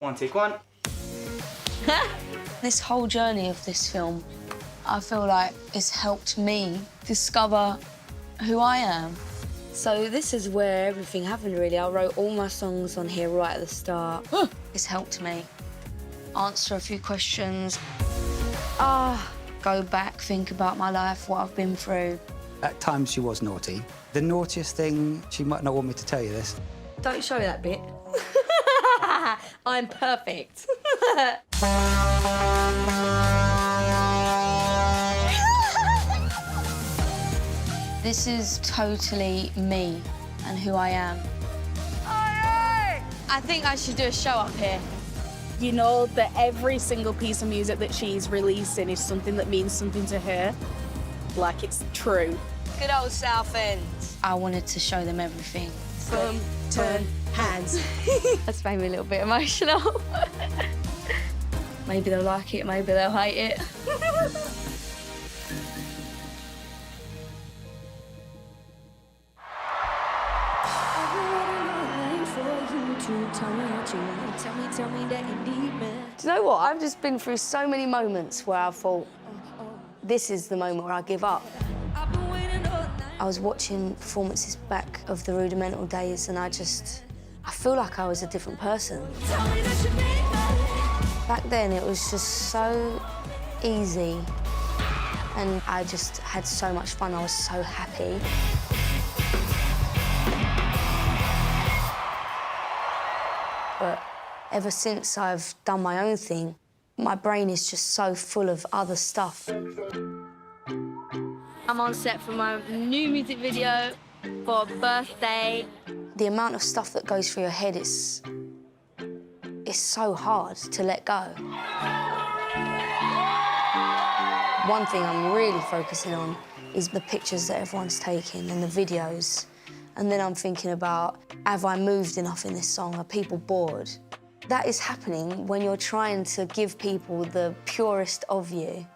One, take one. This whole journey of this film, I feel like it's helped me discover who I am. So this is where everything happened, really. I wrote all my songs on here right at the start. It's helped me answer a few questions. Go back, think about my life, what I've been through. At times she was naughty. The naughtiest thing, she might not want me to tell you this. Don't show that bit. I'm perfect. This is totally me and who I am. I think I should do a show up here. You know that every single piece of music that she's releasing is something that means something to her. Like it's true. Good old Southend. I wanted to show them everything. Boom, turn, hands. That's made me a little bit emotional. Maybe they'll like it, maybe they'll hate it. Do you know what? I've just been through so many moments where I thought, this is the moment where I give up. I was watching performances back of the Rudimental days and I feel like I was a different person. Back then it was just so easy and I just had so much fun. I was so happy. But ever since I've done my own thing, my brain is just so full of other stuff. I'm on set for my new music video for a birthday. The amount of stuff that goes through your head is so hard to let go. One thing I'm really focusing on is the pictures that everyone's taking and the videos. And then I'm thinking about, have I moved enough in this song? Are people bored? That is happening when you're trying to give people the purest of you.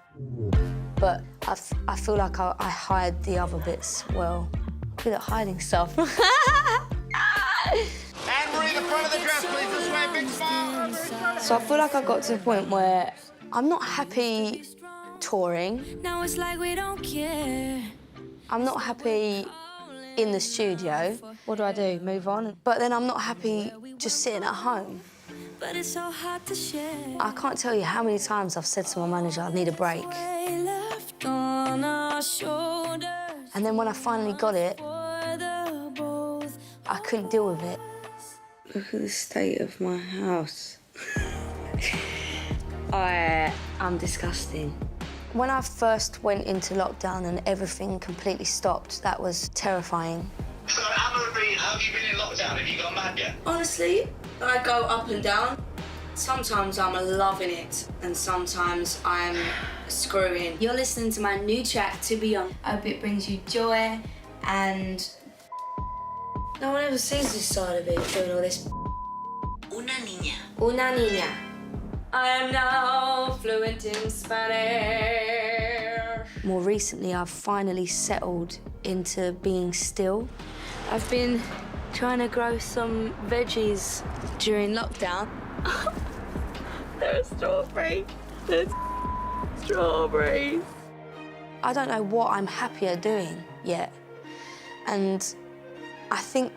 But I feel like I hide the other bits well. I'm good at hiding stuff. Anne-Marie, the front of the dress, please, this way, big smile. So I feel like I got to the point where I'm not happy touring. Now it's like we don't care. I'm not happy in the studio. What do? Move on? But then I'm not happy just sitting at home. But it's so hard to share. I can't tell you how many times I've said to my manager, I need a break. Left on our shoulders. And then when I finally got it, For the both. I couldn't deal with it. Look at the state of my house. I'm disgusting. When I first went into lockdown and everything completely stopped, that was terrifying. So, Anne-Marie, have you been in lockdown? Have you gone mad yet? Honestly, I go up and down. Sometimes I'm loving it, and sometimes I'm screwing. You're listening to my new track, To Be Young. I hope it brings you joy, and no one ever sees this side of it, doing all this. Una niña. Una niña. I am now fluent in Spanish. More recently, I've finally settled into being still. I've been trying to grow some veggies during lockdown. There's strawberries. There's strawberries. I don't know what I'm happier doing yet. And I think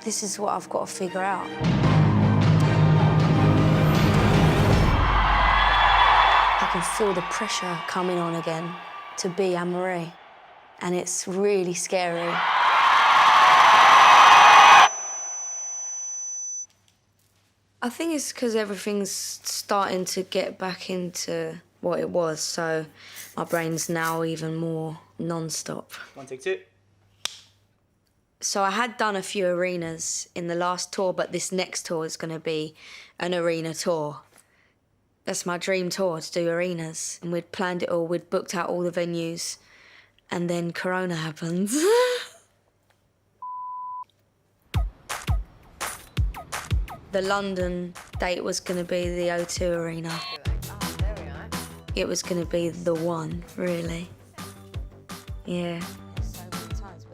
this is what I've got to figure out. I can feel the pressure coming on again to be Anne-Marie, and it's really scary. I think it's because everything's starting to get back into what it was, so my brain's now even more non-stop. One, take two. So I had done a few arenas in the last tour, but this next tour is going to be an arena tour. That's my dream tour, to do arenas. And we'd planned it all, we'd booked out all the venues, and then Corona happens. The London date was going to be the O2 Arena. It was going to be the one, really. Yeah.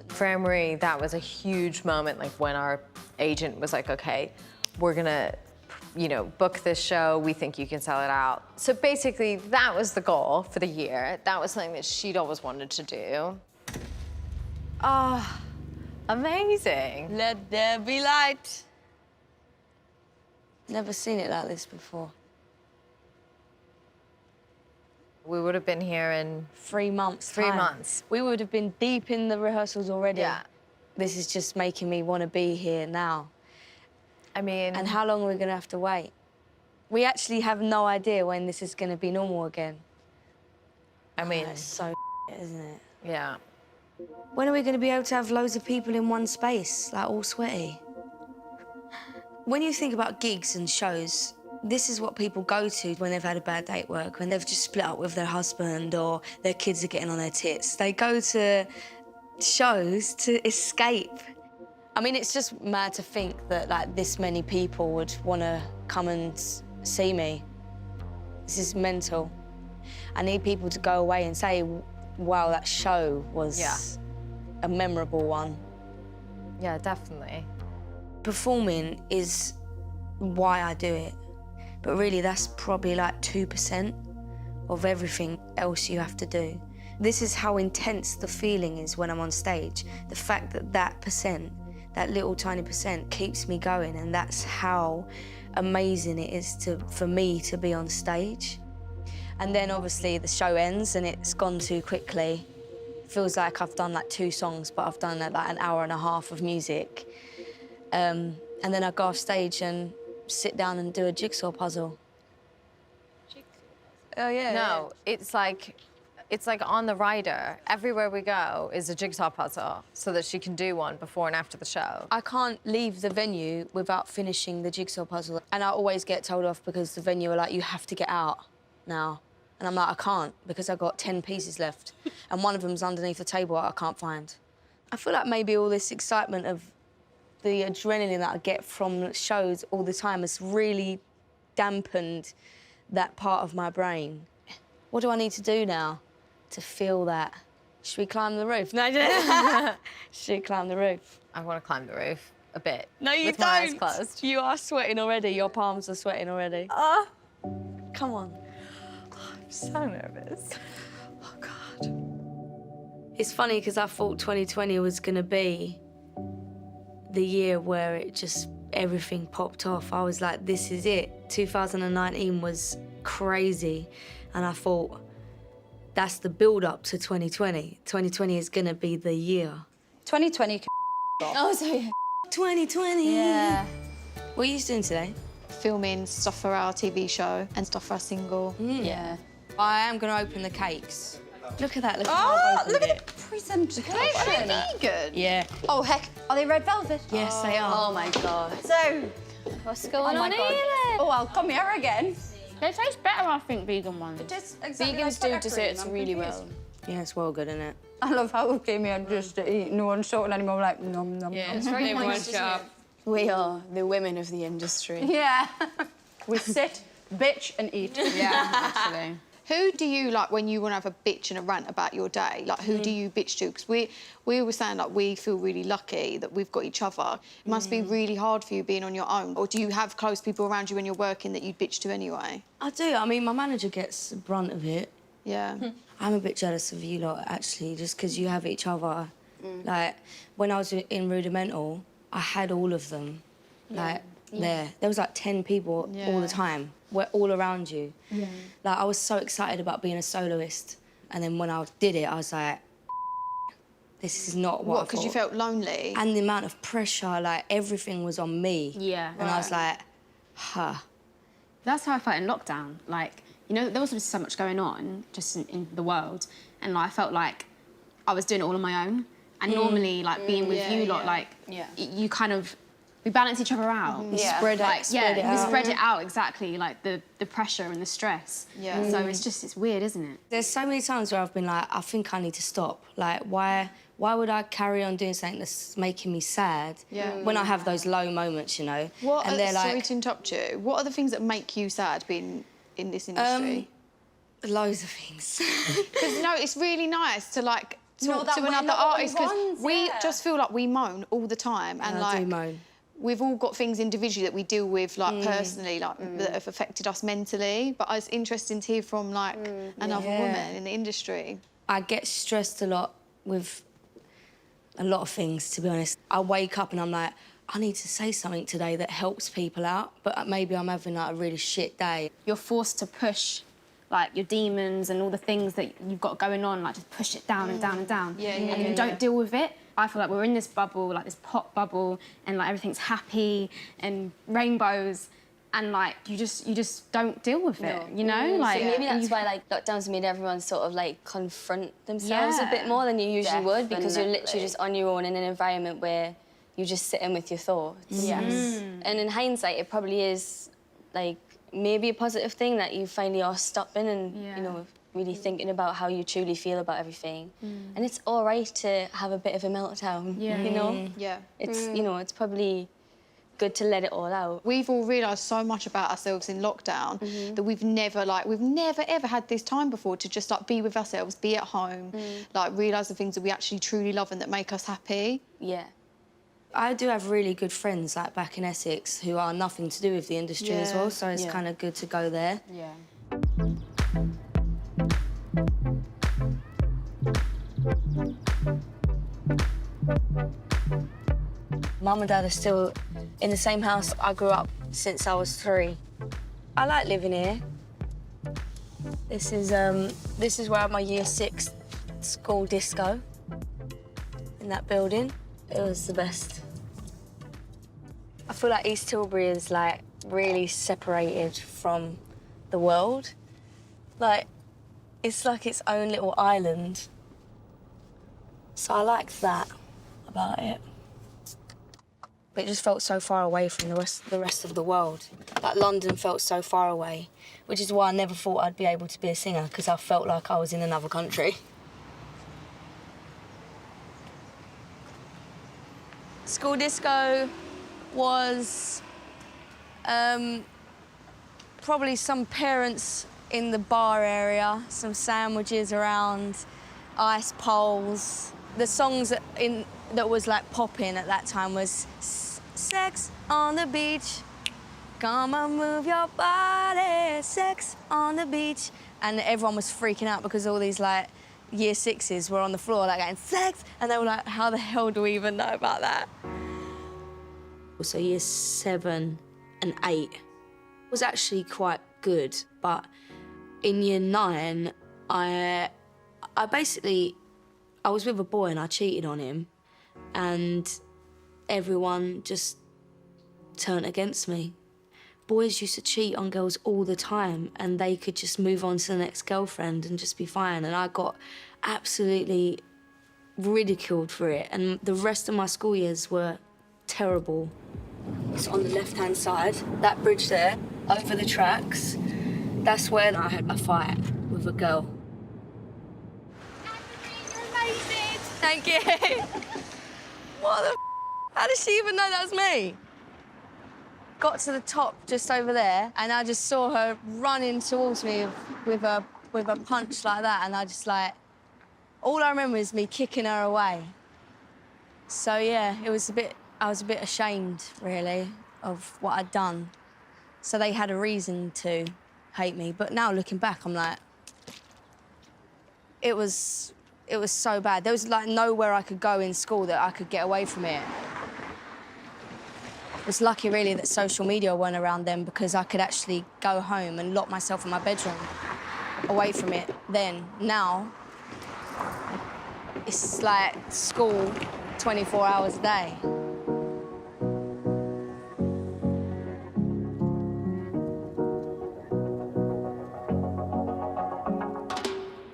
For Anne-Marie, that was a huge moment, like when our agent was like, okay, we're gonna you know, book this show. We think you can sell it out. So basically, that was the goal for the year. That was something that she'd always wanted to do. Ah, amazing. Let there be light. Never seen it like this before. We would have been here in 3 months. 3 months. We would have been deep in the rehearsals already. Yeah. This is just making me want to be here now. I mean... And how long are we going to have to wait? We actually have no idea when this is going to be normal again. I mean... It's so isn't it? Yeah. When are we going to be able to have loads of people in one space, like all sweaty? When you think about gigs and shows, this is what people go to when they've had a bad day at work, when they've just split up with their husband or their kids are getting on their tits. They go to shows to escape. I mean, it's just mad to think that, like, this many people would want to come and see me. This is mental. I need people to go away and say, wow, that show was a memorable one. Yeah, definitely. Performing is why I do it. But really, that's probably like 2% of everything else you have to do. This is how intense the feeling is when I'm on stage. The fact that that percent, that little tiny percent, keeps me going, and that's how amazing it is for me to be on stage. And then obviously the show ends and it's gone too quickly. It feels like I've done like 2 songs, but I've done like an hour and a half of music. And then I go off stage and sit down and do a jigsaw puzzle. Oh yeah. No, it's like on the rider. Everywhere we go is a jigsaw puzzle so that she can do one before and after the show. I can't leave the venue without finishing the jigsaw puzzle. And I always get told off because the venue are like, you have to get out now. And I'm like, I can't because I've got 10 pieces left. And one of them's underneath the table I can't find. I feel like maybe all this excitement of the adrenaline that I get from shows all the time has really dampened that part of my brain. What do I need to do now to feel that? Should we climb the roof? No, should we climb the roof? I want to climb the roof a bit. No, you with don't. my eyes closed. You are sweating already. Your palms are sweating already. Come on. I'm so nervous. Oh, God. It's funny because I thought 2020 was going to be the year where it just, everything popped off. I was like, this is it. 2019 was crazy. And I thought, that's the build-up to 2020. 2020 is going to be the year. 2020 Oh, sorry. 2020. Yeah. What are you doing today? Filming stuff for our TV show and stuff for our single. Yeah. I am going to open the cakes. Look at that. Look at how I've opened look at it. the presentation. Vegan. Yeah. Oh, heck. Are they red velvet? Yes, they are. Oh, my God. So, What's going on here? oh, I'll come here again. They taste better, I think, vegan ones. Just exactly Vegans like do buttercream. desserts I'm really confused. well. Yeah, it's well good, isn't it? I love how we came here just to eat. No one's talking anymore. Like, nom, nom, Yeah, nom. it's very nice, We are the women of the industry. Yeah. We sit, bitch, and eat. Yeah, actually. Who do you, like, when you want to have a bitch and a rant about your day, like, who do you bitch to? Because we always saying, like, we feel really lucky that we've got each other. It must be really hard for you being on your own. Or do you have close people around you when you're working that you bitch to anyway? I do. I mean, my manager gets the brunt of it. Yeah. I'm a bit jealous of you lot, actually, just because you have each other. Like, when I was in Rudimental, I had all of them, like, there. There was, like, 10 people all the time. We're all around you. Yeah. Like, I was so excited about being a soloist. And then when I did it, I was like, this is not what I Because you thought. felt lonely? And the amount of pressure, like, everything was on me. Yeah. And I was like, huh. That's how I felt in lockdown. Like, you know, there was so much going on just in the world. And like, I felt like I was doing it all on my own. And normally, like, being with you lot, like, you kind of... We balance each other out. Yeah. Spread it We out. spread it out, exactly, like the pressure and the stress. Yeah. So it's weird, isn't it? There's so many times where I've been like, I think I need to stop. Like, why would I carry on doing something that's making me sad when I have those low moments, you know? What and are, they're sorry like, to interrupt you. What are the things that make you sad being in this industry? loads of things. Because, you know, it's really nice to, like, Know talk that to we're another not the only artist because ones, we yeah. just feel like we moan all the time. And, I like, do moan. we've all got things individually that we deal with, like, personally, like, that have affected us mentally. But it's interesting to hear from, like, another woman in the industry. I get stressed a lot with a lot of things, to be honest. I wake up and I'm like, I need to say something today that helps people out, but maybe I'm having, like, a really shit day. You're forced to push, like, your demons and all the things that you've got going on, like, just push it down and down and down. And you don't deal with it. I feel like we're in this bubble, like this pop bubble, and, like, everything's happy and rainbows, and, like, you just don't deal with it, you know? Like, So maybe that's why, like, lockdowns made everyone sort of, like, confront themselves a bit more than you usually would, because you're literally just on your own in an environment where you just sit in with your thoughts. Yes. And in hindsight, it probably is, like, maybe a positive thing that you finally are stopping and, you know, really thinking about how you truly feel about everything. And it's all right to have a bit of a meltdown, you know? Yeah. It's, you know, it's probably good to let it all out. We've all realised so much about ourselves in lockdown that we've never ever had this time before to just, like, be with ourselves, be at home, like, realise the things that we actually truly love and that make us happy. Yeah. I do have really good friends, like, back in Essex, who are nothing to do with the industry as well, so it's kind of good to go there. Yeah. Mum and Dad are still in the same house I grew up since I was 3. I like living here. This is where I had my year 6 school disco, in that building. It was the best. I feel like East Tilbury is, like, really separated from the world. Like, it's like its own little island. So I like that about it. But it just felt so far away from the rest of the world. Like, London felt so far away, which is why I never thought I'd be able to be a singer, because I felt like I was in another country. School disco was probably some parents in the bar area, some sandwiches around, ice poles. The songs that was, like, popping at that time was Sex on the Beach, come and move your body, sex on the beach. And everyone was freaking out because all these, like, year 6s were on the floor, like, going, sex, and they were like, how the hell do we even know about that? So year 7 and 8 was actually quite good, but in year 9, I was with a boy and I cheated on him, and everyone just turned against me. Boys used to cheat on girls all the time and they could just move on to the next girlfriend and just be fine, and I got absolutely ridiculed for it, and the rest of my school years were terrible. It's on the left-hand side, that bridge there, over the tracks. That's where I had a fight with a girl. You're amazing! Thank you. What the f***? How did she even know that was me? Got to the top just over there, and I just saw her running towards me with a punch like that, and I just, like, all I remember is me kicking her away. So yeah, I was a bit ashamed, really, of what I'd done. So they had a reason to hate me, but now looking back, I'm like, it was so bad. There was, like, nowhere I could go in school that I could get away from it. I was lucky, really, that social media weren't around then, because I could actually go home and lock myself in my bedroom away from it then. Now, it's like school 24 hours a day.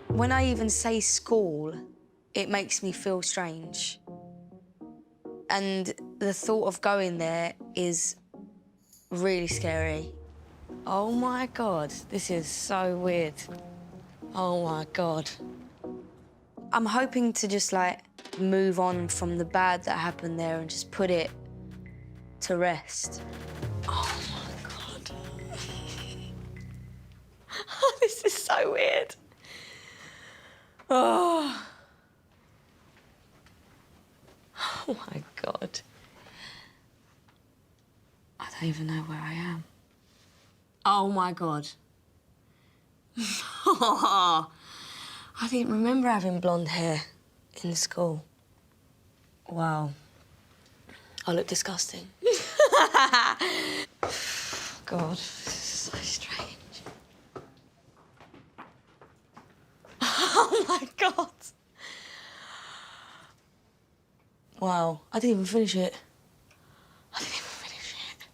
When I even say school, it makes me feel strange. And the thought of going there is really scary. Oh my God, this is so weird. Oh my God. I'm hoping to just, like, move on from the bad that happened there and just put it to rest. Oh my God. Oh, this is so weird. Oh. Oh my God. don't even know where I am. Oh, my God. I didn't remember having blonde hair in school. Wow. I look disgusting. God, this is so strange. Oh, my God. Wow, I didn't even finish it. I didn't even finish it.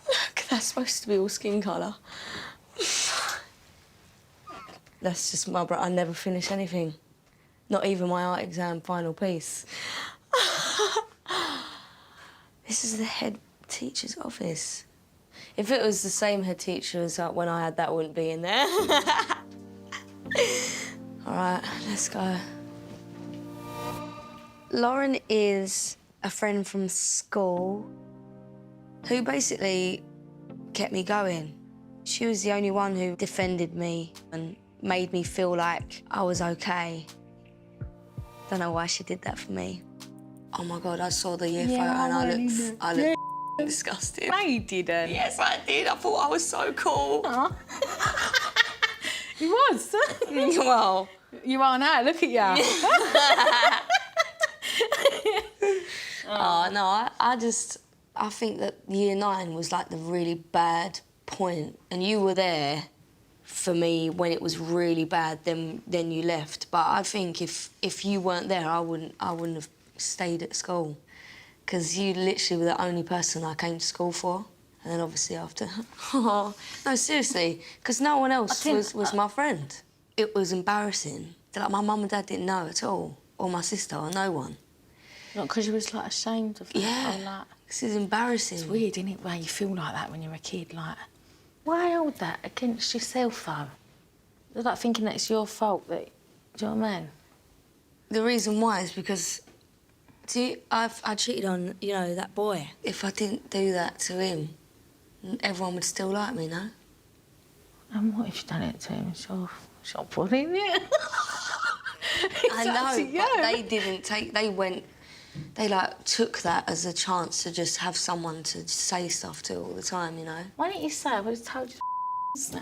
Look, that's supposed to be all skin colour. That's just my I never finish anything. Not even my art exam final piece. This is the head teacher's office. If it was the same head teacher as when I had that, wouldn't be in there. All right, let's go. Lauren is a friend from school who basically kept me going. She was the only one who defended me and made me feel like I was okay. Don't know why she did that for me. Oh my God, I saw the year photo and I looked disgusted. No, you didn't. Yes, I did. I thought I was so cool. You was. Well, You are now, look at you. Oh, no, I think that year 9 was like the really bad point, and you were there for me when it was really bad, then you left. But I think if you weren't there, I wouldn't have stayed at school, because you literally were the only person I came to school for. And then obviously after, oh, no, seriously, because no one else was my friend. It was embarrassing. Like, my mum and dad didn't know at all, or my sister, or no one. Not because you was, like, ashamed of that? Yeah, Or, like... this is embarrassing. It's weird, isn't it, where you feel like that when you're a kid, like... Why hold that against yourself, though? It's like thinking that it's your fault, that... Do you know what I mean? The reason why is because, I cheated on, you know, that boy. If I didn't do that to him, everyone would still like me, no? And what if you done it to him? It's your fault, isn't it? I know, but they didn't take... They, like, took that as a chance to just have someone to say stuff to all the time, you know? Why didn't you say? I would have told you This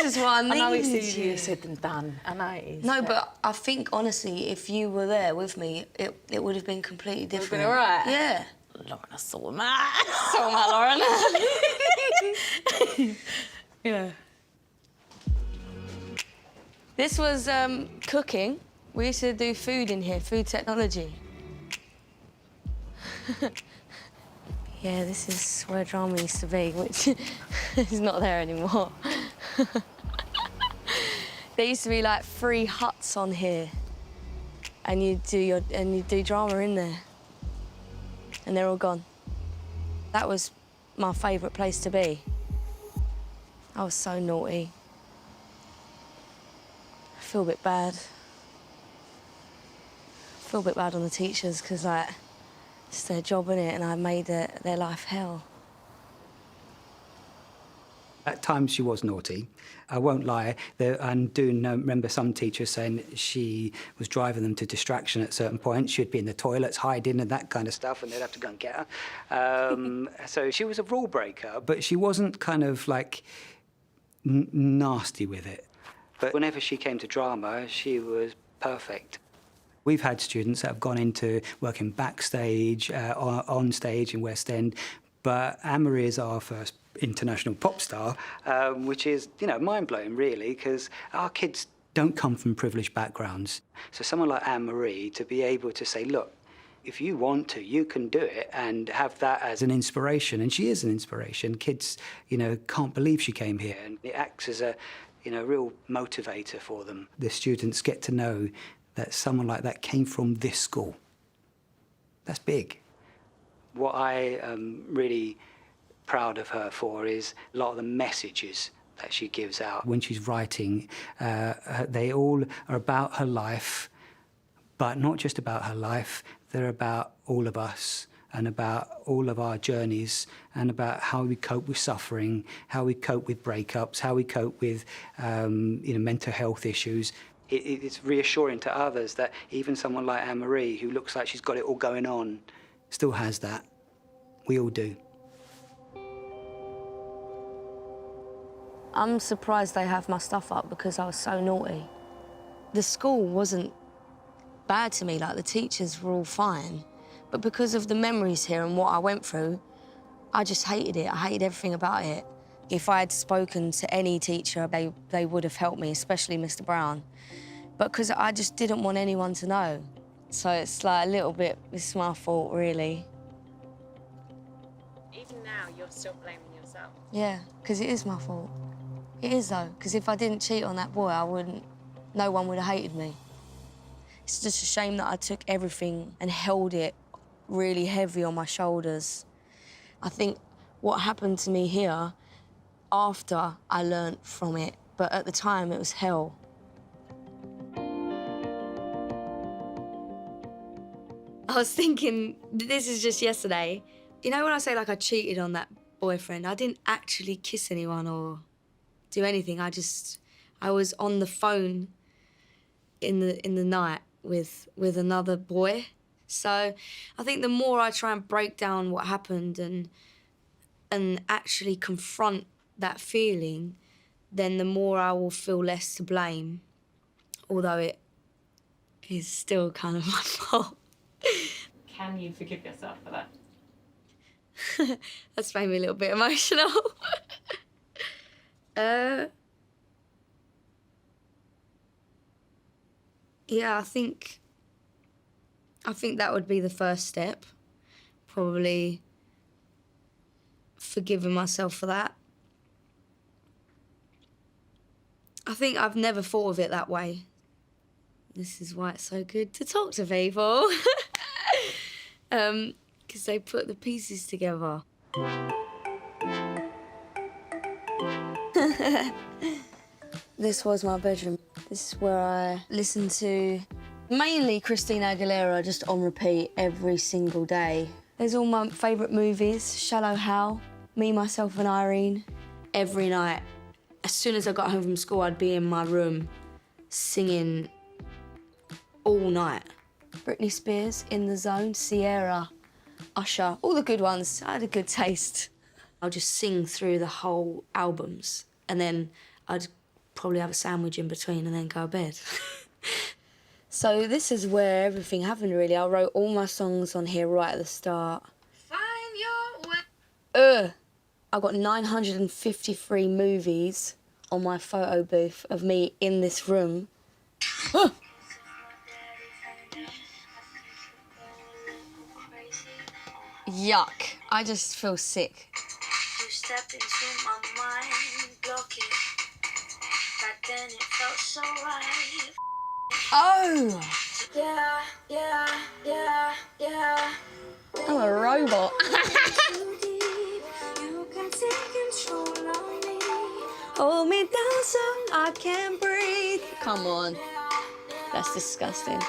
is what I needed. I know it's easier said than done. I know it is. No, but I think, honestly, if you were there with me, it would have been completely different. Would have been all right? Yeah. Lauren, I saw that. Saw my Lauren. Yeah. This was cooking. We used to do food in here, food technology. Yeah, this is where drama used to be, which is not there anymore. There used to be like 3 huts on here, and you do drama in there, and they're all gone. That was my favourite place to be. I was so naughty. I feel a bit bad. I feel a bit bad on the teachers because, like, it's their job, innit, and I made their life hell. At times she was naughty. I won't lie. I do remember some teachers saying she was driving them to distraction at certain points. She'd be in the toilets hiding and that kind of stuff, and they'd have to go and get her. So she was a rule breaker, but she wasn't kind of like nasty with it. But whenever she came to drama, she was perfect. We've had students that have gone into working backstage, on stage in West End, but Anne-Marie is our first international pop star, which is, you know, mind-blowing, really, because our kids don't come from privileged backgrounds. So someone like Anne-Marie, to be able to say, look, if you want to, you can do it, and have that as an inspiration, and she is an inspiration. Kids, you know, can't believe she came here, and it acts as a, you know, real motivator for them. The students get to know that someone like that came from this school. That's big. What I am really proud of her for is a lot of the messages that she gives out. When she's writing, they all are about her life, but not just about her life, they're about all of us and about all of our journeys and about how we cope with suffering, how we cope with breakups, how we cope with you know, mental health issues. It's reassuring to others that even someone like Anne-Marie, who looks like she's got it all going on, still has that. We all do. I'm surprised they have my stuff up because I was so naughty. The school wasn't bad to me, like the teachers were all fine. But because of the memories here and what I went through, I just hated it. I hated everything about it. If I had spoken to any teacher, they would have helped me, especially Mr. Brown. But because I just didn't want anyone to know. So it's like a little bit, it's my fault, really. Even now, you're still blaming yourself. Yeah, because it is my fault. It is, though, because if I didn't cheat on that boy, no one would have hated me. It's just a shame that I took everything and held it really heavy on my shoulders. I think what happened to me here, after I learnt from it, but at the time it was hell. I was thinking, this is just yesterday. You know when I say like I cheated on that boyfriend, I didn't actually kiss anyone or do anything. I was on the phone in the night with another boy. So I think the more I try and break down what happened and actually confront that feeling, then the more I will feel less to blame, although it is still kind of my fault. Can you forgive yourself for that? That's made me a little bit emotional. Yeah, I think that would be the first step. Probably forgiving myself for that. I think I've never thought of it that way. This is why it's so good to talk to people. Because they put the pieces together. This was my bedroom. This is where I listened to mainly Christina Aguilera, just on repeat every single day. There's all my favourite movies, Shallow Hal, Me, Myself and Irene. Every night, as soon as I got home from school, I'd be in my room singing all night. Britney Spears, In the Zone, Sierra, Usher, all the good ones. I had a good taste. I'll just sing through the whole albums and then I'd probably have a sandwich in between and then go to bed. So this is where everything happened, really. I wrote all my songs on here right at the start. Find your way. I got 953 movies on my photo booth of me in this room. Yuck. I just feel sick. You step into my mind, block it. Back then it felt so right. Oh! Yeah, yeah, yeah, yeah. I'm a robot. You can take control of me. Hold me down so I can't breathe. Come on. That's disgusting.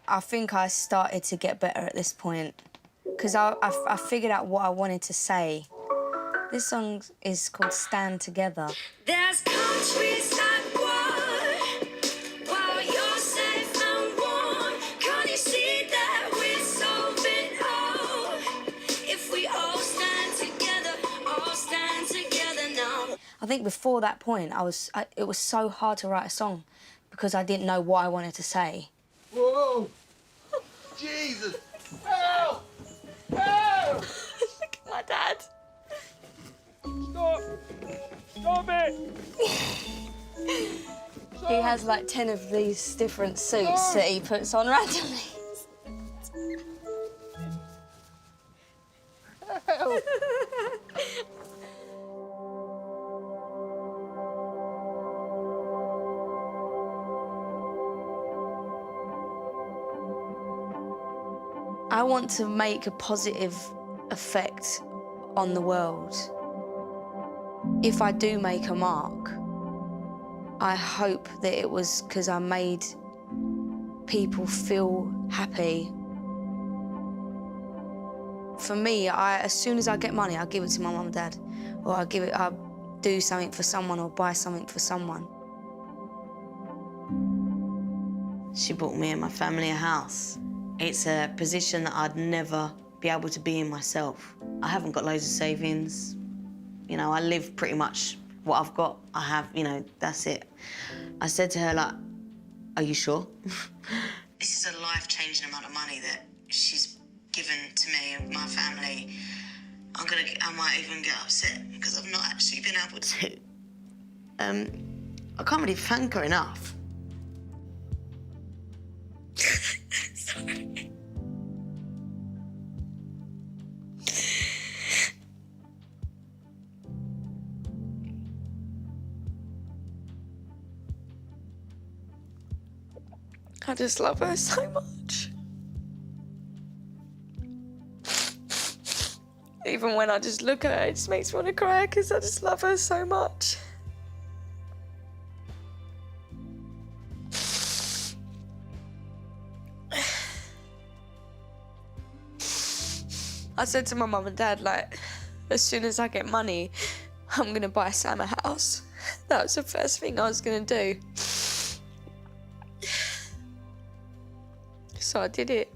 I think I started to get better at this point because I figured out what I wanted to say. This song is called Stand Together. There's countryside war, while you're safe and warm. Can't you see that we're solving all? If we all stand together now. I think before that point, it was so hard to write a song because I didn't know what I wanted to say. Whoa! Jesus! Help! Help! Look at my dad. Stop! Stop it! He has like 10 of these different suits that he puts on randomly. Help! I want to make a positive effect on the world. If I do make a mark, I hope that it was because I made people feel happy. For me, as soon as I get money, I give it to my mum and dad, or I do something for someone or buy something for someone. She bought me and my family a house. It's a position that I'd never be able to be in myself. I haven't got loads of savings. You know, I live pretty much what I've got. I have, you know, that's it. I said to her, like, are you sure? This is a life-changing amount of money that she's given to me and my family. I might even get upset because I've not actually been able to. I can't really thank her enough. Sorry. I just love her so much. Even when I just look at her, it just makes me want to cry because I just love her so much. I said to my mum and dad, like, as soon as I get money, I'm going to buy Sam a house. That was the first thing I was going to do. So I did it.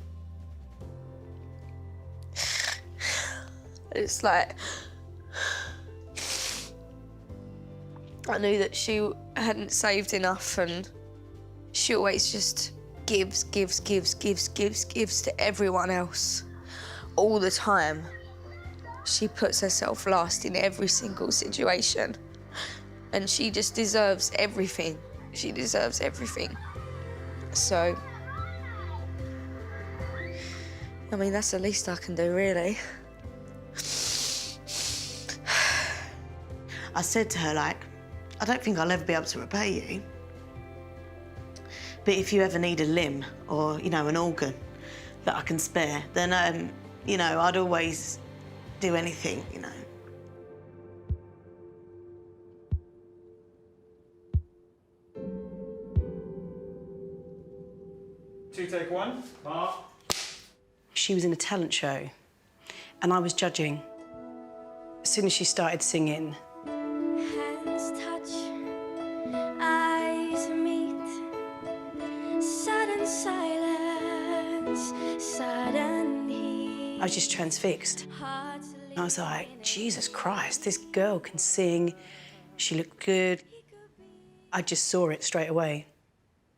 It's like, I knew that she hadn't saved enough, and she always just gives to everyone else all the time. She puts herself last in every single situation, and she just deserves everything. She deserves everything. So, I mean, that's the least I can do, really. I said to her, like, I don't think I'll ever be able to repay you. But if you ever need a limb or, you know, an organ that I can spare, then, you know, I'd always do anything, you know. 2, take 1. Mark. She was in a talent show, and I was judging. As soon as she started singing, Hands touch, eyes meet, sudden silence, sudden heat. I was just transfixed. I was like, Jesus Christ, this girl can sing. She looked good. I just saw it straight away.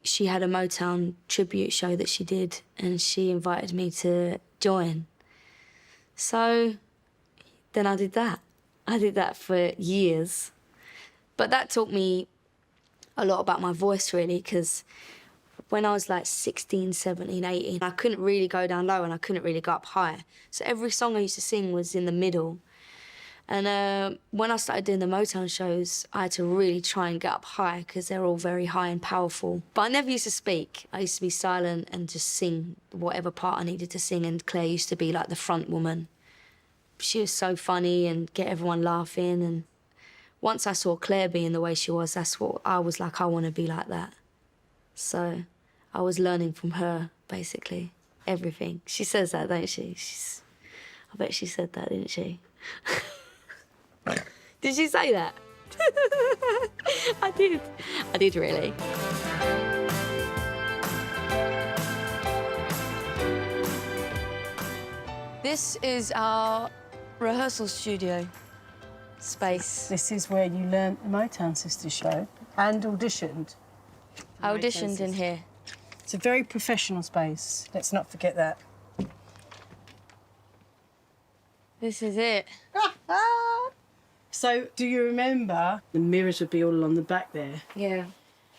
She had a Motown tribute show that she did, and she invited me to join. So then I did that. I did that for years. But that taught me a lot about my voice, really, because when I was like 16, 17, 18, I couldn't really go down low and I couldn't really go up high. So every song I used to sing was in the middle. And when I started doing the Motown shows, I had to really try and get up high because they're all very high and powerful. But I never used to speak. I used to be silent and just sing whatever part I needed to sing, and Claire used to be like the front woman. She was so funny and get everyone laughing, and once I saw Claire being the way she was, that's what I was like, I want to be like that. So I was learning from her, basically, everything. She says that, don't she? I bet she said that, didn't she? Did she say that? I did. I did, really. This is our rehearsal studio space. This is where you learnt the Motown Sisters show and auditioned. I auditioned in here. It's a very professional space. Let's not forget that. This is it. So, do you remember the mirrors would be all along the back there? Yeah.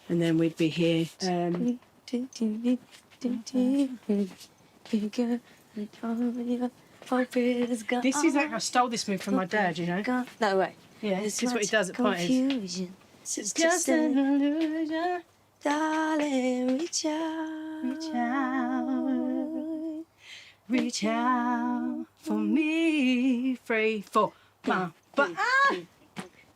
And then we'd be here. This is like I stole this move from my dad, you know? No way. Yeah, this is what he does at parties. It's just an illusion. Darling, reach out. Reach out. Reach out for me. 3, 4. But I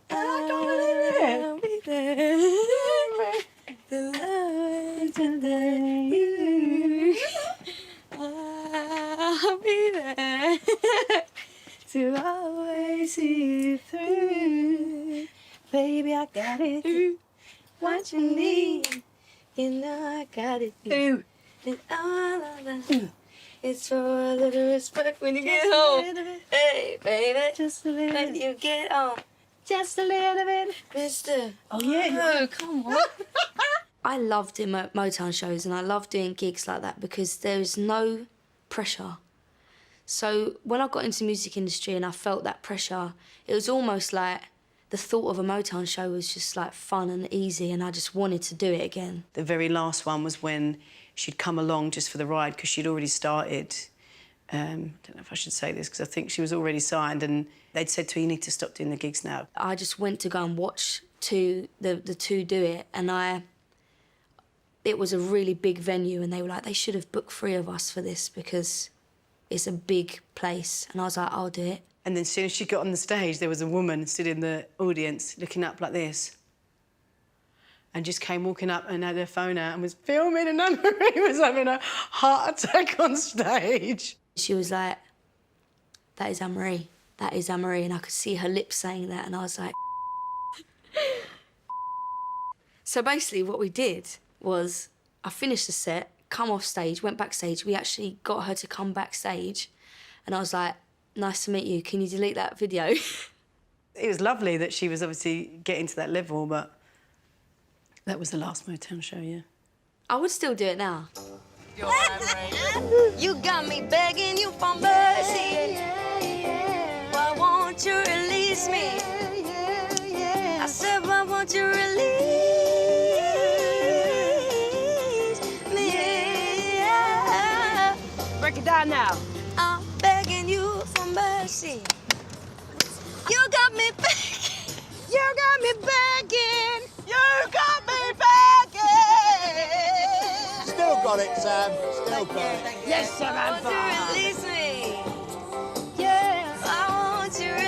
don't believe it. The love today. I'll be there to always see you through. Baby, I got it. What you need, you know I got it. Ooh. And all of that. It's for a little respect when you get home. Hey, baby, just a little when you get home. Just a little bit, mister. Oh, yeah. Oh, come on. I love doing Motown shows and I love doing gigs like that because there's no pressure. So when I got into the music industry and I felt that pressure, it was almost like the thought of a Motown show was just like fun and easy and I just wanted to do it again. The very last one was when she'd come along just for the ride because she'd already started. I don't know if I should say this because I think she was already signed and they'd said to her, you need to stop doing the gigs now. I just went to go and watch the two do it and it was a really big venue and they were like, they should have booked 3 of us for this because it's a big place. And I was like, I'll do it. And then as soon as she got on the stage, there was a woman stood in the audience looking up like this and just came walking up and had her phone out and was filming and Anne-Marie was having a heart attack on stage. She was like, that is Anne-Marie. That is Anne-Marie. And I could see her lips saying that and I was like... So basically what we did was I finished the set, come off stage, went backstage. We actually got her to come backstage and I was like, nice to meet you. Can you delete that video? It was lovely that she was obviously getting to that level, but that was the last Motown show, yeah. I would still do it now. You got me begging you for mercy. Why won't you release me? I said, why won't you release me? Break it down now. I'm begging you for mercy. You got me begging. You got me begging. You got me begging. Still got it, Sam. Still got it. Yes, Samantha. Won't you release me? Yeah. I want you release.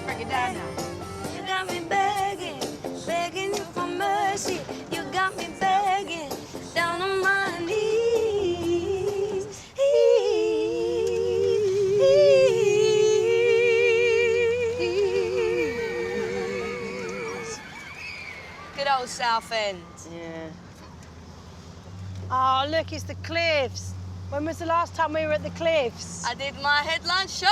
Break it down now. You got me begging, begging you for mercy. You got me begging, down on my knees. Good old Southend. Yeah. Oh, look, it's the Cliffs. When was the last time we were at the Cliffs? I did my headline show.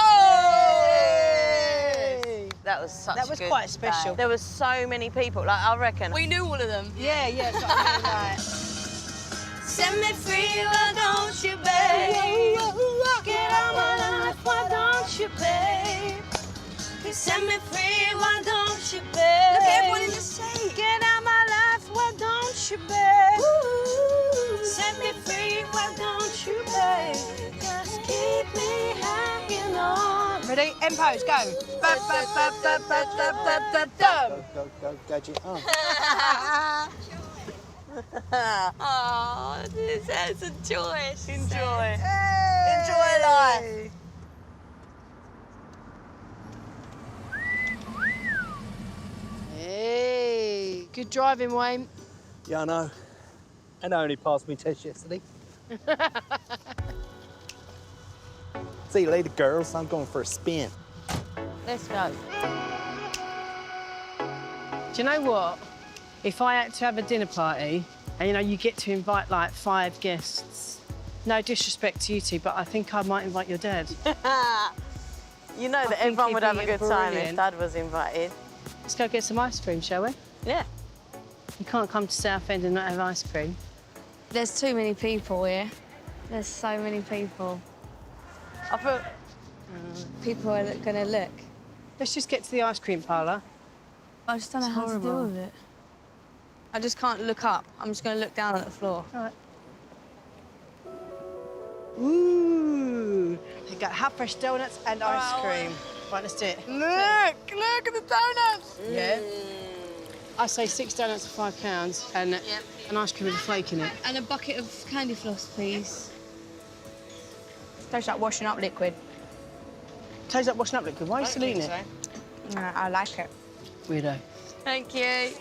Yay! That was such That was a good quite special. day. There was so many people. Like, I reckon. We knew all of them. Yeah, yeah. It's like, like... Set me free, why don't you, babe? Get out my life, why don't you, babe? Set me free, why don't you, babe? Look at everyone in the seat. Get out my life, why don't you, babe? Set me free, why don't you, babe? Just keep me hanging on. Ready? End pose, go. Go, gadget. Oh. Oh, that's a joy. Enjoy. Enjoy life. Hey, good driving, Wayne. Yeah, I know. And I only passed my test yesterday. See you later, girls. I'm going for a spin. Let's go. Do you know what? If I had to have a dinner party, and, you know, you get to invite, like, 5 guests, no disrespect to you two, but I think I might invite your dad. You know that think everyone he'd would have be a good time if brilliant. Dad was invited. Let's go get some ice cream, shall we? Yeah. You can't come to Southend and not have ice cream. There's too many people here. There's so many people. I feel... People are gonna look. Let's just get to the ice cream parlour. I just don't know how to deal with it. I just can't look up. I'm just gonna look down at the floor. All right. Ooh, they got hot fresh donuts and ice cream. Right, let's do it. Look at the donuts. Yeah. I say 6 donuts for £5 and an ice cream with a flake in it. And a bucket of candy floss, please. Tastes like washing up liquid. Tastes like washing up liquid. Why are you still eating it? I like it. Weirdo. Thank you.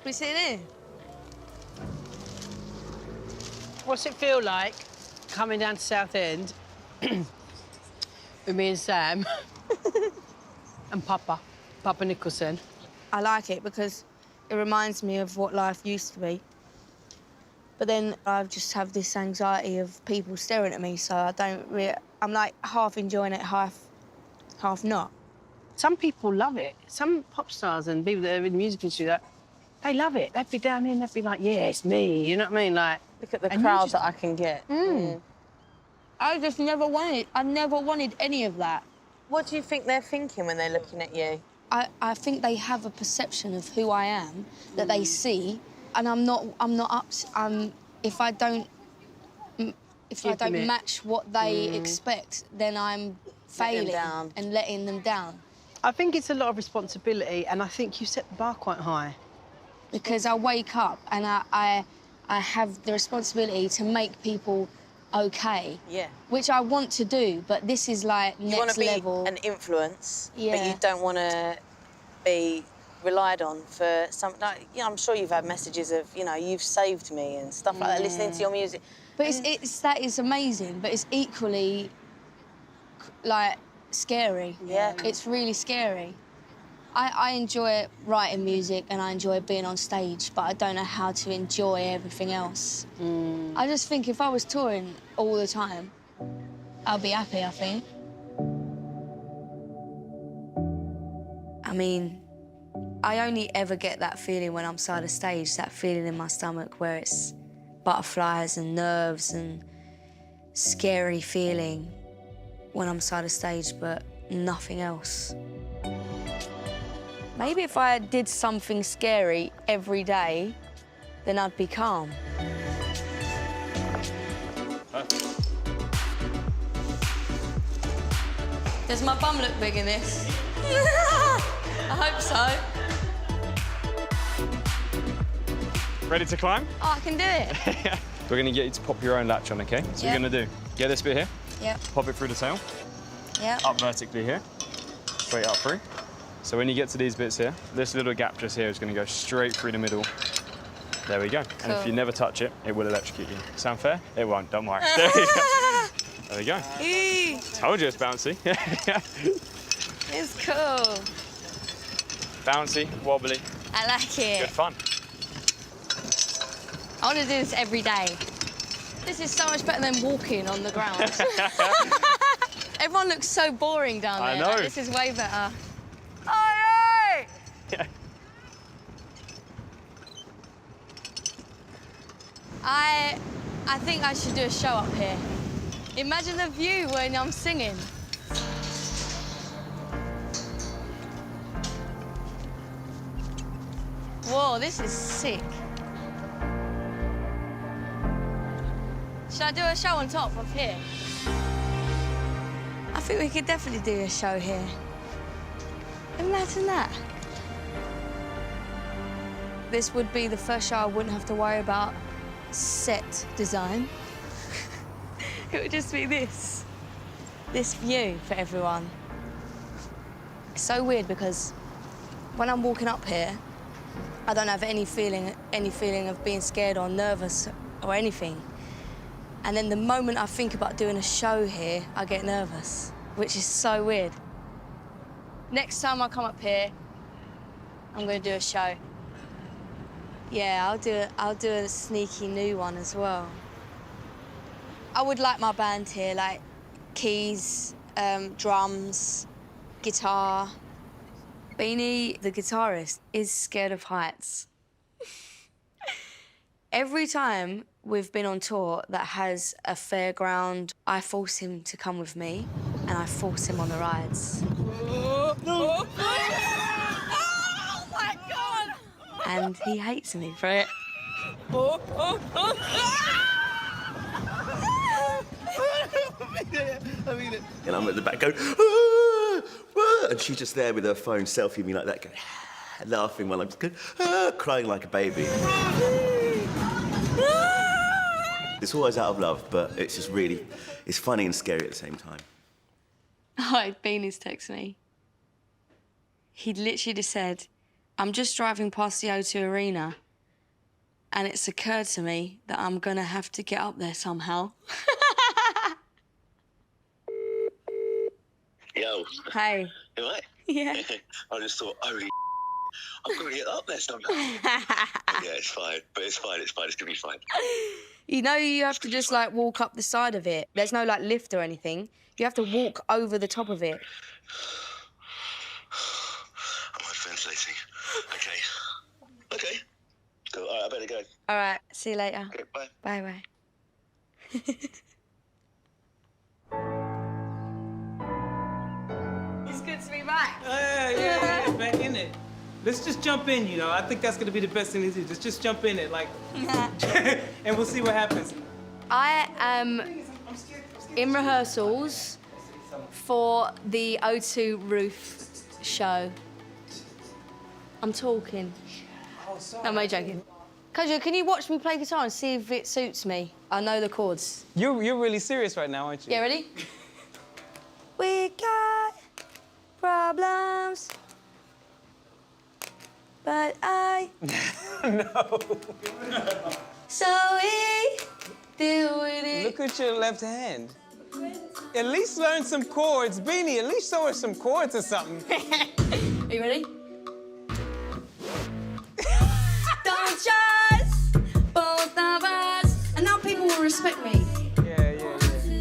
We sit in? What's it feel like coming down to Southend with me and Sam and Papa Nicholson? I like it because It reminds me of what life used to be. But then I just have this anxiety of people staring at me, so I don't really... I'm like half enjoying it, half not. Some people love it. Some pop stars and people that are in the music industry, they love it. They'd be down here and they'd be like, yeah, it's me, you know what I mean? Like, look at the crowd that I can get. I just never wanted any of that. What do you think they're thinking when they're looking at you? I think they have a perception of who I am that they see, and I'm not if I don't match what they expect, then I'm failing and letting them down. I think it's a lot of responsibility, and I think you set the bar quite high. Because I wake up and I have the responsibility to make people okay. Yeah. Which I want to do, but this is like next level. You want to be an influence, but Yeah. you don't want to be relied on for something. Like, you know, I'm sure you've had messages of, you know, you've saved me and stuff like that, listening to your music. But that is amazing, but it's equally, like, scary. Yeah. It's really scary. I enjoy writing music and I enjoy being on stage, but I don't know how to enjoy everything else. I just think if I was touring all the time, I'd be happy, I think. I mean, I only ever get that feeling when I'm side of stage, that feeling in my stomach where it's butterflies and nerves and scary feeling when I'm side of stage, but nothing else. Maybe if I did something scary every day, then I'd be calm. Does my bum look big in this? I hope so. Ready to climb? Oh, I can do it. We're going to get you to pop your own latch on, OK? So you're going to do, get this bit here. Yep. Pop it through the tail. Yep. Up vertically here. Straight up through. So when you get to these bits here, this little gap just here is going to go straight through the middle. There we go. Cool. And if you never touch it, it will electrocute you. Sound fair? It won't, don't worry. There we go. There we go. Told you it's bouncy. It's cool. Bouncy, wobbly. I like it. Good fun. I want to do this every day. This is so much better than walking on the ground. Everyone looks so boring down there. I know. Like, this is way better. Aye, aye! I think I should do a show up here. Imagine the view when I'm singing. Whoa, this is sick. Should I do a show on top of here? I think we could definitely do a show here. Imagine that. This would be the first show I wouldn't have to worry about set design. It would just be this view for everyone. It's so weird because when I'm walking up here, I don't have any feeling of being scared or nervous or anything. And then the moment I think about doing a show here, I get nervous, which is so weird. Next time I come up here, I'm going to do a show. Yeah, I'll do a sneaky new one as well. I would like my band here, like keys, drums, guitar. Beanie, the guitarist, is scared of heights. Every time we've been on tour that has a fairground, I force him to come with me and I force him on the rides. Oh my God! And he hates me for it. And I'm at the back going, ah, ah, and she's just there with her phone selfieing me like that, going, laughing while I'm just going, crying like a baby. It's always out of love, but it's just really, it's funny and scary at the same time. Oh, Beanie's text me. He literally just said, I'm just driving past the O2 Arena and it's occurred to me that I'm gonna have to get up there somehow. Yo. Hey. You all right? Yeah. I just thought, oh, I've got to get up there somehow. Yeah, it's fine. But it's fine. It's fine. It's going to be fine. You know, you have to just like walk up the side of it. There's no like lift or anything. You have to walk over the top of it. I'm hyperventilating. Okay. Okay. Cool. All right, I better go. All right, see you later. Okay, bye. Bye. It's good to be back. Yeah, back in it. Let's just jump in, you know. I think that's gonna be the best thing to do. Just jump in it, like, and we'll see what happens. I am in rehearsals for the O2 Roof show. I'm talking. No, I'm only joking. Kojo, can you watch me play guitar and see if it suits me? I know the chords. You're really serious right now, aren't you? Yeah, ready? We got problems, but I... No. So we deal with it. Look at your left hand. At least learn some chords. Beanie, at least show her some chords or something. Are you ready? Don't trust both of us. And now people will respect me. Yeah.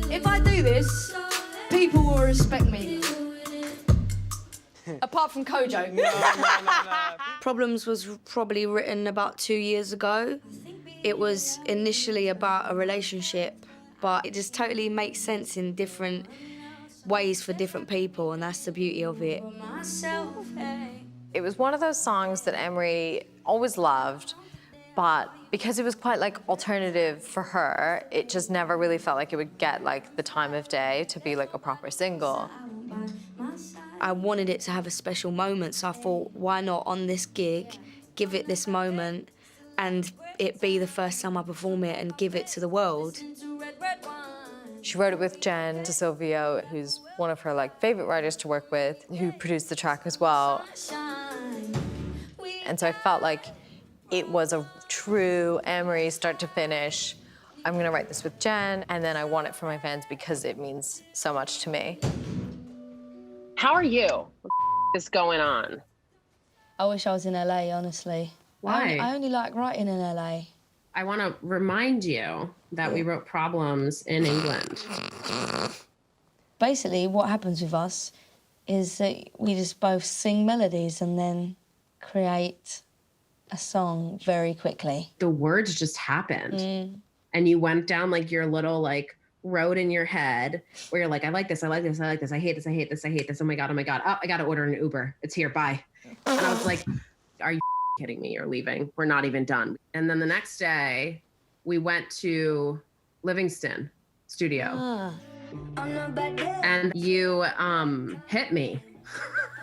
If I do this, people will respect me. Apart from Kojo. No. Problems was probably written about 2 years ago. It was initially about a relationship, but it just totally makes sense in different ways for different people, and that's the beauty of it. It was one of those songs that Emery always loved, but because it was quite like alternative for her, it just never really felt like it would get like the time of day to be like a proper single. I wanted it to have a special moment, so I thought, why not on this gig, give it this moment, and it be the first time I perform it and give it to the world. She wrote it with Jen DeSilvio, who's one of her like favorite writers to work with, who produced the track as well. And so I felt like it was a true Emery start to finish. I'm gonna write this with Jen, and then I want it for my fans because it means so much to me. How are you? What is going on? I wish I was in LA, honestly. Why? I only like writing in LA. I want to remind you that we wrote Problems in England. Basically, what happens with us is that we just both sing melodies and then create a song very quickly. The words just happened. And you went down like your little like road in your head where you're like, I like this, I like this, I like this, I hate this, I hate this, I hate this. Oh my God, oh my God. Oh, I got to order an Uber. It's here, bye. And I was like, are you kidding me? You're leaving. We're not even done. And then the next day we went to Livingston studio and you hit me.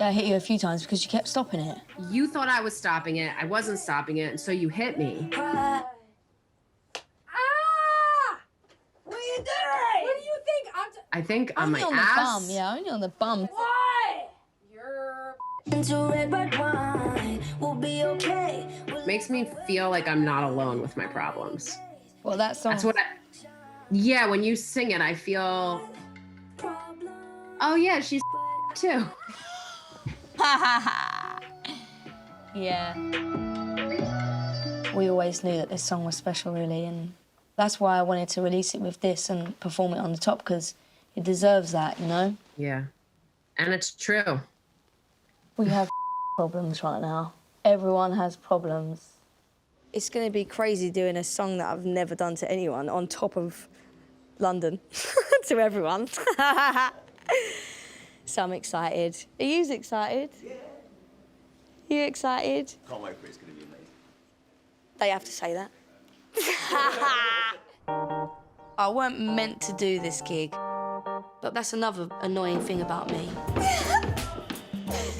Yeah, I hit you a few times because you kept stopping it. You thought I was stopping it. I wasn't stopping it. And so you hit me. What are you doing? What do you think? I think on my only ass. On the bum, yeah, only on the bum. Why? You're... Into red wine, we'll be okay. Makes me feel like I'm not alone with my problems. Well, that song. That's what I... Yeah, when you sing it, I feel... Oh, yeah, she's too. Yeah. We always knew that this song was special, really, and that's why I wanted to release it with this and perform it on the top, because it deserves that, you know? Yeah. And it's true. We have problems right now. Everyone has problems. It's going to be crazy doing a song that I've never done to anyone on top of London to everyone. So I'm excited. Are you excited? Yeah. You excited? Can't wait for it. It's going to be amazing. They have to say that. I weren't meant to do this gig, but that's another annoying thing about me.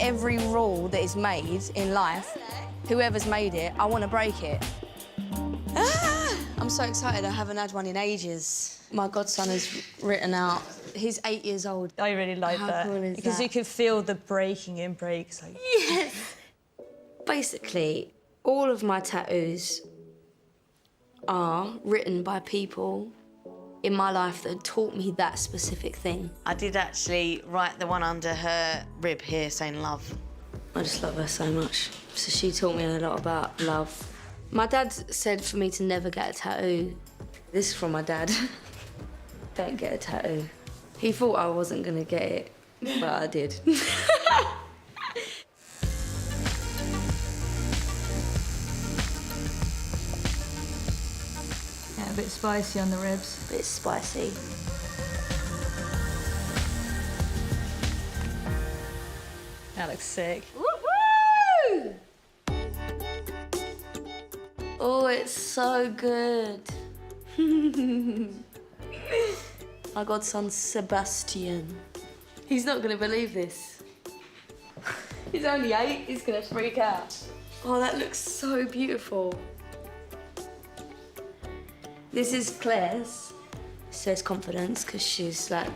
Every rule that is made in life, whoever's made it, I want to break it. I'm so excited. I haven't had one in ages. My godson has written out. He's 8 years old. I really like that. Cool is because that? you can feel the breaking in breaks. Like... Yes. Basically, all of my tattoos are written by people in my life that taught me that specific thing. I did actually write the one under her rib here saying love. I just love her so much. So she taught me a lot about love. My dad said for me to never get a tattoo. This is from my dad. Don't get a tattoo. He thought I wasn't gonna get it, but I did. Yeah, a bit spicy on the ribs. A bit spicy. That looks sick. Woo-hoo! Oh, it's so good. My godson Sebastian. He's not gonna believe this. He's only 8, he's gonna freak out. Oh, that looks so beautiful. This is Claire's. It says confidence, because she's like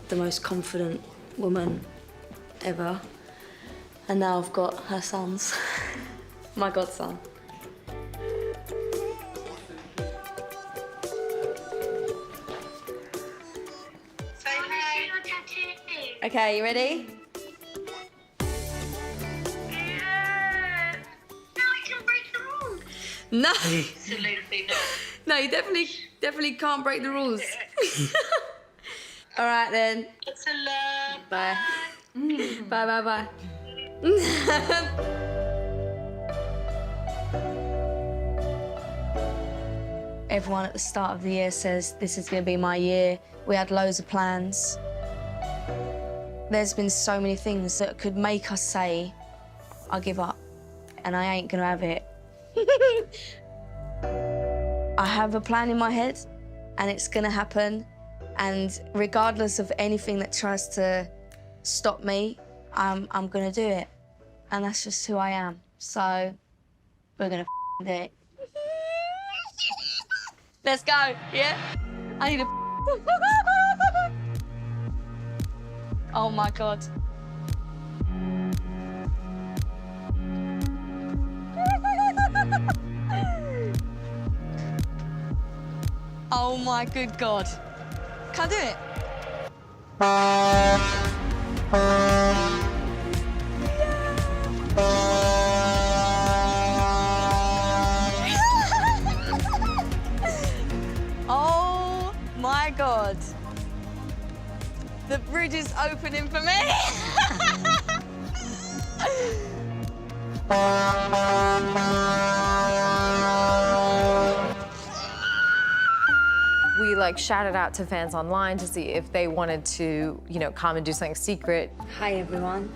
the most confident woman ever. And now I've got her son's, my godson. Okay, you ready? No. Absolutely not. No, you definitely can't break the rules. All right then. It's a love. Bye. Bye, bye, bye. Everyone at the start of the year says this is going to be my year. We had loads of plans. There's been so many things that could make us say, I give up, and I ain't gonna have it. I have a plan in my head, and it's gonna happen, and regardless of anything that tries to stop me, I'm gonna do it. And that's just who I am. So, we're gonna do it. Let's go, yeah? I need a Oh my God. Oh my good God. Can I do it? Oh my God. The bridge is opening for me. We like shouted out to fans online to see if they wanted to, you know, come and do something secret. Hi everyone.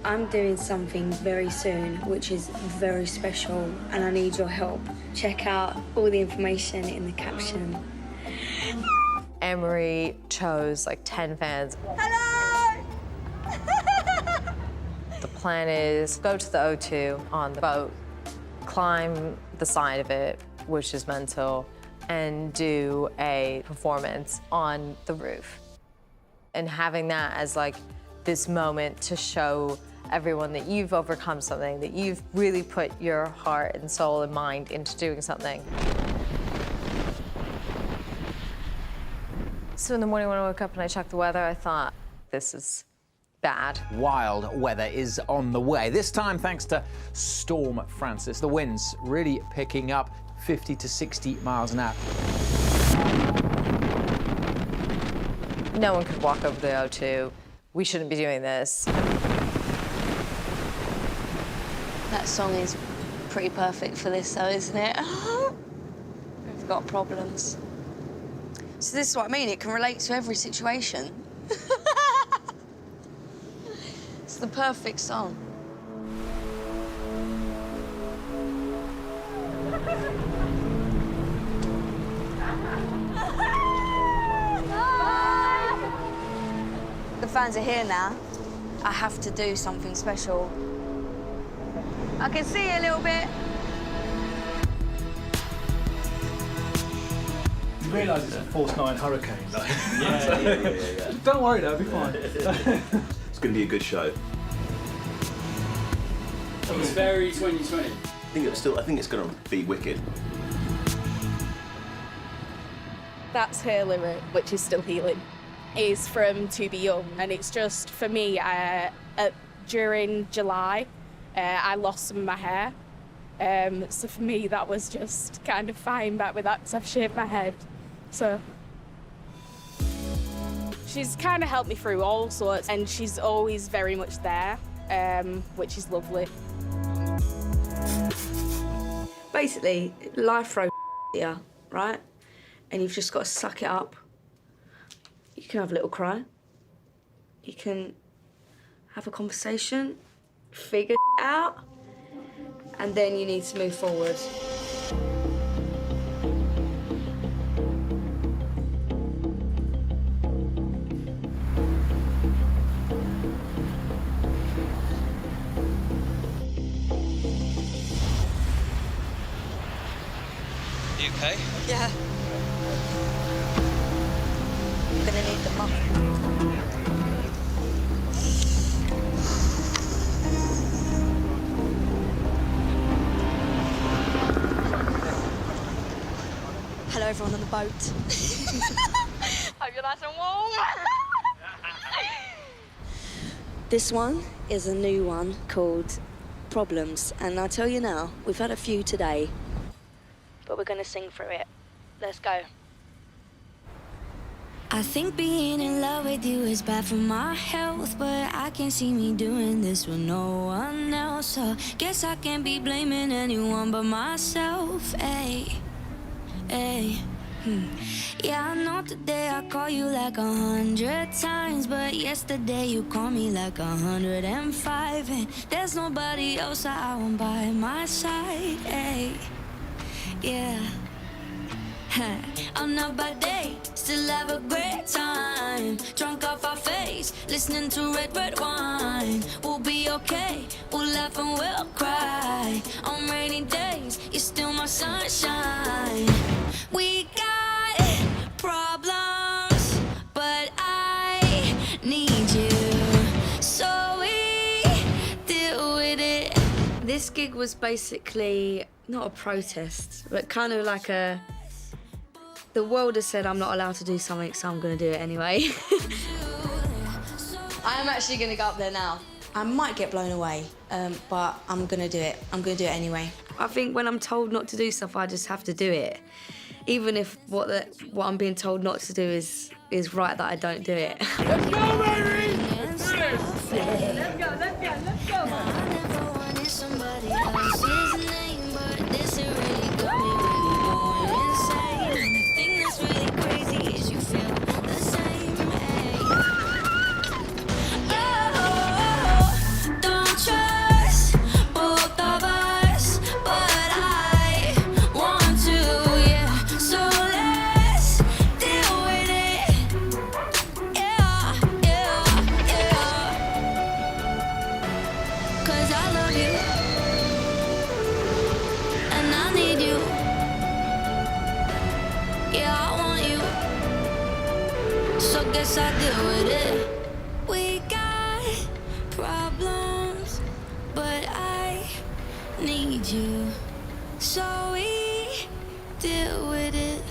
I'm doing something very soon, which is very special, and I need your help. Check out all the information in the caption. Emery chose like 10 fans. Hello! The plan is go to the O2 on the boat, climb the side of it, which is mental, and do a performance on the roof. And having that as like this moment to show everyone that you've overcome something, that you've really put your heart and soul and mind into doing something. So in the morning when I woke up and I checked the weather, I thought, this is bad. Wild weather is on the way. This time, thanks to Storm Francis. The winds really picking up 50 to 60 miles an hour. No one could walk over the O2. We shouldn't be doing this. That song is pretty perfect for this though, isn't it? We've got problems. So this is what I mean, it can relate to every situation. It's the perfect song. The fans are here now. I have to do something special. I can see you a little bit. You realise it's a Force 9 hurricane, though? Yeah. Don't worry, that'll be fine. It's going to be a good show. It's very 2020. I think it's going to be wicked. That's her lyric, which is still healing, is from To Be Young, and it's just, for me, during July, I lost some of my hair. So for me, that was just kind of fine back with that because I've shaved my head. So she's kind of helped me through all sorts, and she's always very much there, which is lovely. Basically, life throws at you, right? And you've just got to suck it up. You can have a little cry. You can have a conversation, figure it out, and then you need to move forward. You okay? Yeah. I'm gonna need the muffin. Hello, everyone on the boat. Hope you're nice and warm. This one is a new one called Problems, and I'll tell you now, we've had a few today, but we're gonna sing through it. Let's go. I think being in love with you is bad for my health, but I can't see me doing this with no one else. So guess I can't be blaming anyone but myself. Ay, ay. Yeah, I know today I call you like 100 times, but yesterday you called me like 105, and there's nobody else that I want by my side. Ay, yeah. On a bad day, still have a great time. Drunk off our face, listening to red wine. We'll be okay, we'll laugh and we'll cry. On rainy days, you're still my sunshine. We got problems, but I need you, so we deal with it. This gig was basically not a protest, but kind of like a... The world has said I'm not allowed to do something, so I'm going to do it anyway. I am actually going to go up there now. I might get blown away, but I'm going to do it. I'm going to do it anyway. I think when I'm told not to do stuff, I just have to do it. Even if what I'm being told not to do is right that I don't do it. Let's go, baby! Let's do this! Let's go, let's go, let's go! I never wanted somebody else's name, but this it really got me really going insane. And the thing that's really crazy is you feel the same. Oh, don't trust both of us, but I want to, yeah. So let's deal with it. Yeah, yeah, yeah. 'Cause I love you, and I need you. Yeah, I want you, so guess I deal with it. We got problems, but I need you, so we deal with it.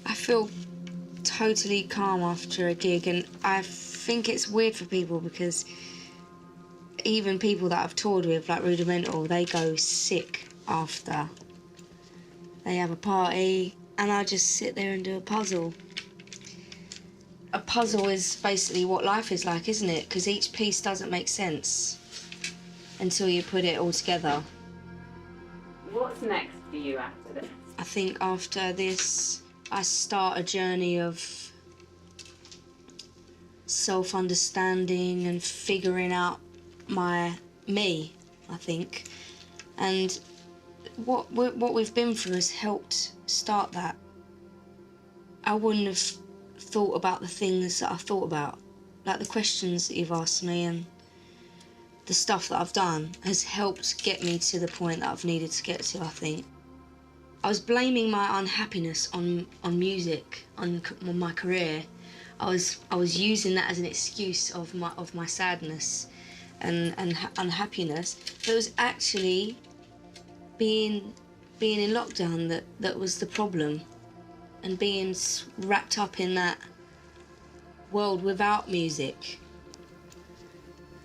I feel totally calm after a gig, and I think it's weird for people because even people that I've toured with, like Rudimental, they go sick after. They have a party, and I just sit there and do a puzzle. A puzzle is basically what life is like, isn't it? Because each piece doesn't make sense until you put it all together. What's next for you after this? I think after this, I start a journey of self-understanding and figuring out me, I think. And what we've been through has helped start that. I wouldn't have thought about the things that I thought about, like the questions that you've asked me and the stuff that I've done has helped get me to the point that I've needed to get to, I think. I was blaming my unhappiness on music, on my career. I was using that as an excuse of my sadness and unhappiness. But it was actually being in lockdown that was the problem, and being wrapped up in that world without music.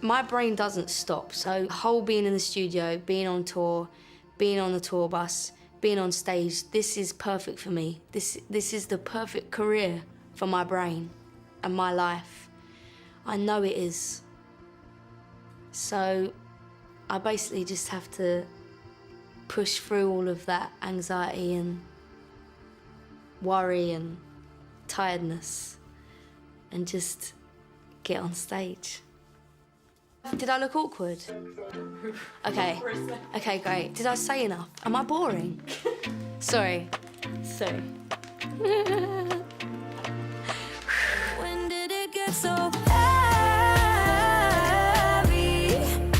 My brain doesn't stop, so the whole being in the studio, being on tour, being on the tour bus, being on stage, this is perfect for me. This is the perfect career for my brain and my life. I know it is. So I basically just have to push through all of that anxiety and worry and tiredness and just get on stage. Did I look awkward? Okay. Okay, great. Did I say enough? Am I boring? Sorry. Sorry. When did it get so heavy?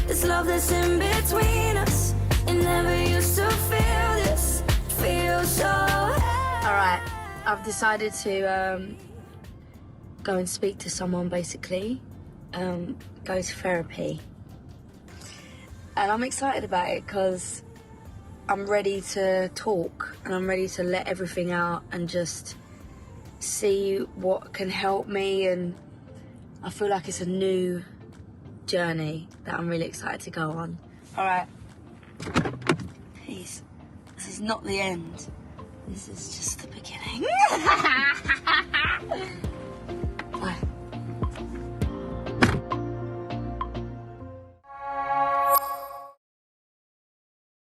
This love that's in between us. It never used to feel this. Feels so heavy. All right. I've decided to go and speak to someone, basically. Go to therapy. And I'm excited about it because I'm ready to talk and I'm ready to let everything out and just see what can help me, and I feel like it's a new journey that I'm really excited to go on. All right. Please, this is not the end. This is just the beginning.